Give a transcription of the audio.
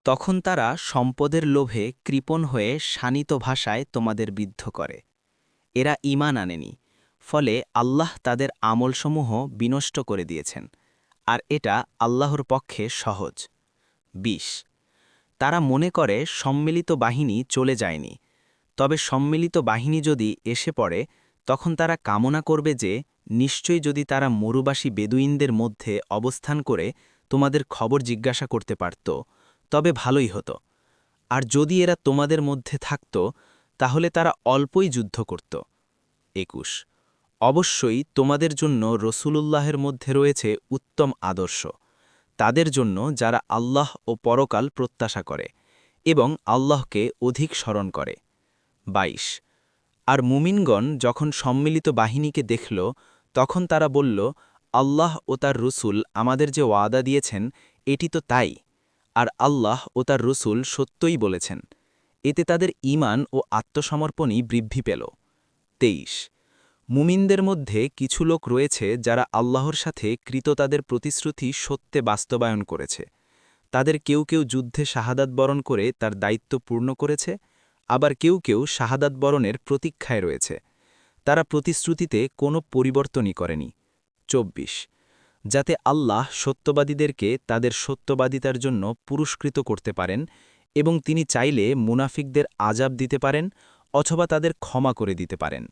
তখন তারা সম্পদের লোভে কৃপণ হয়ে শানিত ভাষায় তোমাদের বিদ্ধ করে। এরা ঈমান আনেনি, ফলে আল্লাহ তাদের আমলসমূহ বিনষ্ট করে দিয়েছেন, আর এটা আল্লাহর পক্ষে সহজ। ২০ তারা মনে করে সম্মিলিত বাহিনী চলে যায়নি, তবে সম্মিলিত বাহিনী যদি এসে পড়ে তখন তারা কামনা করবে যে নিশ্চয়ই যদি তারা মরুবাসী বেদুইনদের মধ্যে অবস্থান করে তোমাদের খবর জিজ্ঞাসা করতে পারত, তবে ভালোই হতো। আর যদি এরা তোমাদের মধ্যে থাকত, তাহলে তারা অল্পই যুদ্ধ করত। ২১ অবশ্যই তোমাদের জন্য রসূলুল্লাহের মধ্যে রয়েছে উত্তম আদর্শ, তাদের জন্য যারা আল্লাহ ও পরকাল প্রত্যাশা করে এবং আল্লাহকে অধিক স্মরণ করে। ২২ আর মুমিনগণ যখন সম্মিলিত বাহিনীকে দেখল, তখন তারা বলল, আল্লাহ ও তার রসূল আমাদের যে ওয়াদা দিয়েছেন এটি তো তাই, আর আল্লাহ ও তার রসূল সত্যই বলেছেন। এতে তাদের ঈমান ও আত্মসমর্পণই বৃদ্ধি পেল। ২৩ মুমিনদের মধ্যে কিছু লোক রয়েছে যারা আল্লাহর সাথে কৃত তাদের প্রতিশ্রুতি সত্যে বাস্তবায়ন করেছে। তাদের কেউ কেউ যুদ্ধে শাহাদাত বরণ করে তার দায়িত্ব পূর্ণ করেছে, আবার কেউ কেউ শাহাদাত বরণের প্রতীক্ষায় রয়েছে। তারা প্রতিশ্রুতিতে কোনো পরিবর্তনই করেনি। ২৪ যাতে আল্লাহ সত্যবাদীদেরকে তাদের সত্যবাদিতার জন্য পুরস্কৃত করতে পারেন এবং তিনি চাইলে মুনাফিকদের আযাব দিতে পারেন অথবা তাদের ক্ষমা করে দিতে পারেন।